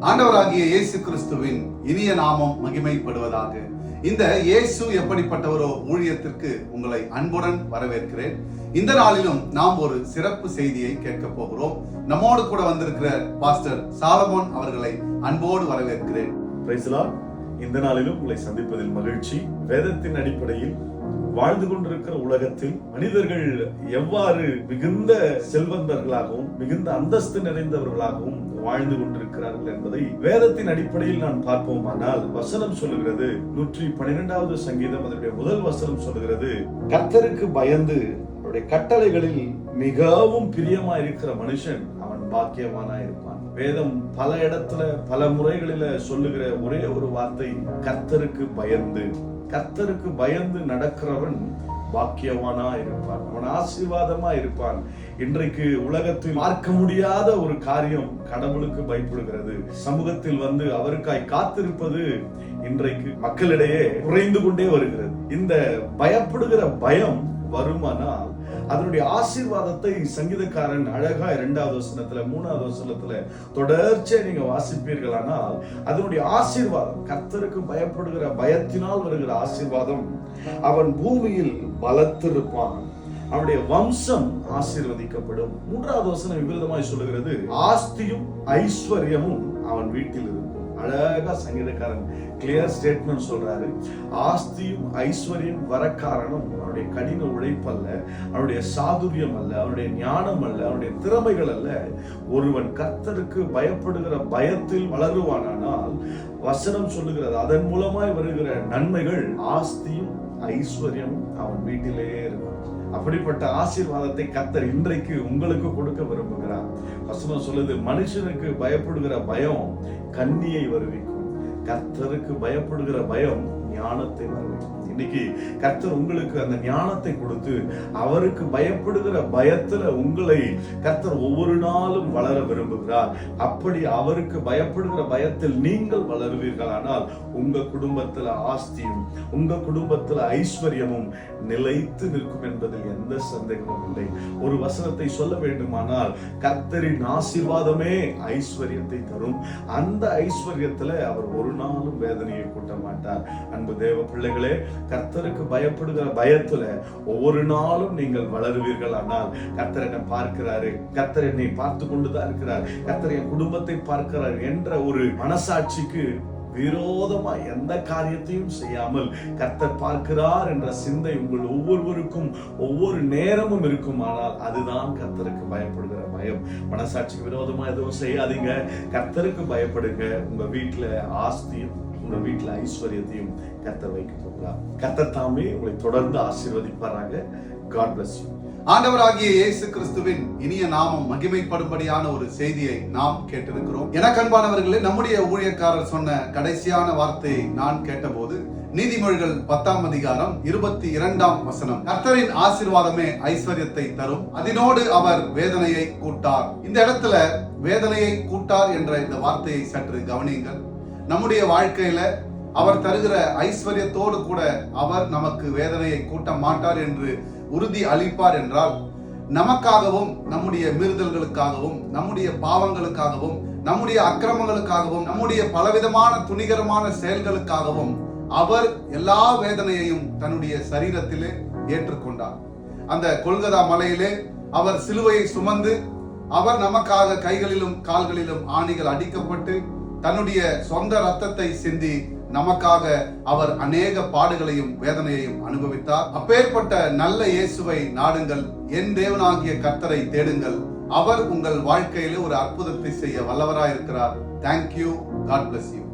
ஆண்டவராகிய இயேசு கிறிஸ்துவின் இனிய நாமம் மகிமைப்படுவதாக. இந்த இயேசு எப்படிப்பட்டவரோ ஊழியத்திற்கு உங்களை அன்புடன் வரவேற்கிறேன். இந்த நாளிலும் நாம் ஒரு சிறப்பு செய்தியை கேட்க போகிறோம். நம்மோடு கூட வந்திருக்கிற பாஸ்டர் சாலமோன் அவர்களை அன்போடு வரவேற்கிறேன். Praise the Lord. இந்த நாளிலும் உங்களை சந்திப்பதில் மகிழ்ச்சி. வேதத்தின் அடிப்படையில் வாழ்ந்து கொண்டிருக்கிற உலகத்தில் மனிதர்கள் எவ்வாறு மிகுந்த செல்வந்தர்களாகவும் மிகுந்த அந்தஸ்து நிறைந்தவர்களாகவும் வாழ்ந்து கொண்டிருக்கிறார்கள் என்பதை வேதத்தின் அடிப்படையில் நான் பார்ப்போமானால் வசனம் சொல்லுகிறது. 112வது சங்கீதம் அதனுடைய முதல் வசனம் சொல்லுகிறது, கர்த்தருக்கு பயந்து அவருடைய கட்டளைகளில் மிகவும் பிரியமா இருக்கிற மனுஷன் அவன் பாக்கியவானா இருப்பான். வேதம் பல இடத்துல பல முறைகளில சொல்லுகிற ஒரே ஒரு வார்த்தை, கர்த்தருக்கு பயந்து. கர்த்தருக்கு பயந்து நடக்கிறவன் பாக்கியவானா இருப்பான், அவன் ஆசீர்வாதமா இருப்பான். இன்றைக்கு உலகத்தில் பார்க்க முடியாத ஒரு காரியம் கடவுளுக்கு பயப்படுகிறது. சமூகத்தில் வந்து அவருக்காய் காத்திருப்பது இன்றைக்கு மக்களிடையே குறைந்து கொண்டே வருகிறது. இந்த பயப்படுகிற பயம் வருமானால் அதனுடைய ஆசீர்வாதத்தை சங்கீதக்காரன் அழகா 2வது வசனத்துல 3வது வசனத்துல தொடர்ச்சியா நீங்க வாசிப்பீர்களானால் அதனுடைய ஆசீர்வாதம், கர்த்தருக்கு பயப்படுகிற பயத்தினால் வருகிற ஆசீர்வாதம், அவன் பூமியில் பலத்திருப்பான், அவனுடைய வம்சம் ஆசீர்வதிக்கப்படும். 3வது வசனம் விபரீதமாய் சொல்லுகிறது, ஆஸ்தியும் ஐஸ்வர்யமும் அவன் வீட்டில் இருக்கும். அழகா சங்கீதக்காரன் கிளியர் ஸ்டேட்மெண்ட் சொல்றாரு. ஆஸ்தியும் ஐஸ்வர்யம் வர காரணம் அவனுடைய கடின உழைப்பல்ல, அவனுடைய சாதுரியம் அல்ல, அவனுடைய ஞானம் அல்ல, அவனுடைய திறமைகள் அல்ல. ஒருவன் கர்த்தருக்கு பயப்படுகிற பயத்தில் வளருவானால் வசனம் சொல்லுகிறது, அதன் மூலமாய் வருகிற நன்மைகள் ஆஸ்தியும் ஐஸ்வர்யமும் அவன் வீட்டிலேயே இருக்கும். அப்படிப்பட்ட ஆசீர்வாதத்தை கர்த்தர் இன்றைக்கு உங்களுக்கு கொடுக்க விரும்புகிறார். வசனம் சொல்லுது, மனுஷனுக்கு பயப்படுகிற பயம் கண்ணியை வருவிக்கும், கர்த்தருக்கு பயப்படுகிற பயம் ஞானத்தை வருவிக்கும். இன்னைக்கு கர்த்தர் உங்களுக்கு அந்த ஞானத்தை கொடுத்து அவருக்கு பயப்படுகிற பயத்துல உங்களை கர்த்தர் ஒவ்வொரு நாளும் வளர விரும்புகிறார். அப்படி அவருக்கு பயப்படுகிற பயத்தில் நீங்கள் வளருவீர்களானால் உங்க குடும்பத்துல ஆஸ்தியும் உங்க குடும்பத்துல ஐஸ்வர்யமும் நிலைத்து நிற்கும் என்பதில் எந்த சந்தேகமும் இல்லை. ஒரு வசனத்தை சொல்ல வேண்டுமானால், கர்த்தரின் ஆசீர்வாதமே ஐஸ்வர்யத்தை தரும். அந்த ஐஸ்வர்யத்துல அவர் ஒரு நாளும் வேதனையை கூட்ட மாட்டார். அன்பு தேவ பிள்ளைகளே, கர்த்தருக்கு பயப்படுகிற பயத்துல ஒவ்வொரு நாளும் நீங்கள் வளருவீர்கள். ஆனால் கர்த்தர் என்னை பார்க்கிறாரு, கர்த்தர் என்னை பார்த்து கொண்டுதான் இருக்கிறார், கர்த்தர் என் குடும்பத்தை பார்க்கிறார் என்ற ஒரு மனசாட்சிக்கு விரோதமா எந்த காரியத்தையும் செய்யாமல் கர்த்தர் பார்க்கிறார் என்ற சிந்தை உங்கள் ஒவ்வொருவருக்கும் ஒவ்வொரு நேரமும் இருக்குமானால் அதுதான் கர்த்தருக்கு பயப்படுகிற பயம். மனசாட்சிக்கு விரோதமா எதுவும் செய்யாதீங்க, கர்த்தருக்கு பயப்படுங்க. உங்க வீட்டுல ஆஸ்தியும் உங்க வீட்டுல ஐஸ்வர்யத்தையும் கர்த்தர் வைக்க போகிறார். கர்த்தர் தாமே உங்களை தொடர்ந்து ஆசீர்வதிப்பாராக. God bless you. ஆண்டவராகிய இயேசு கிறிஸ்துவின் இனிய நாமம் மகிமைப்படும்படியான ஒரு செய்தியை நாம் கேட்டிருக்கிறோம். எனக்கு அன்பானவர்களே, நம்முடைய ஊழியக்காரர் சொன்ன கடைசியான வார்த்தையை நான் கேட்டபோது நீதிமொழிகள் 10ஆம் அதிகாரம் 22ஆம் வசனம், கர்த்தரின் ஆசீர்வாதமே ஐஸ்வர்யத்தை தரும், அதனோடு அவர் வேதனையை கூட்டார். இந்த இடத்துல வேதனையை கூட்டார் என்ற இந்த வார்த்தையை சற்று கவனியுங்கள். நம்முடைய வாழ்க்கையில அவர் தருகிற ஐஸ்வர்யத்தோடு கூட அவர் நமக்கு வேதனையை கூட்ட மாட்டார் என்று உறுதி அளிப்பார் என்றால், நமக்காகவும் நம்முடைய மீறுதல்களுக்காகவும் நம்முடைய பாவங்களுக்காகவும் நம்முடைய அக்கிரமங்களுக்காகவும் நம்முடைய பலவிதமான துணிகரமான செயல்களுக்காகவும் அவர் எல்லா வேதனையையும் தன்னுடைய சரீரத்திலே ஏற்றுக்கொண்டார். அந்த கொல்கதா மலையிலே அவர் சிலுவையை சுமந்து அவர் நமக்காக கைகளிலும் கால்களிலும் ஆணிகள் அடிக்கப்பட்டு தன்னுடைய சொந்த ரத்தத்தை சிந்தி நமக்காக அவர் அநேக பாடுகளையும் வேதனையையும் அனுபவித்தார். அப்பேற்பட்ட நல்ல இயேசுவை நாடுங்கள், என் தேவனாகிய கர்த்தரை தேடுங்கள். அவர் உங்கள் வாழ்க்கையிலே ஒரு அற்புதத்தை செய்ய வல்லவராயிருக்கிறார். Thank you. God bless you.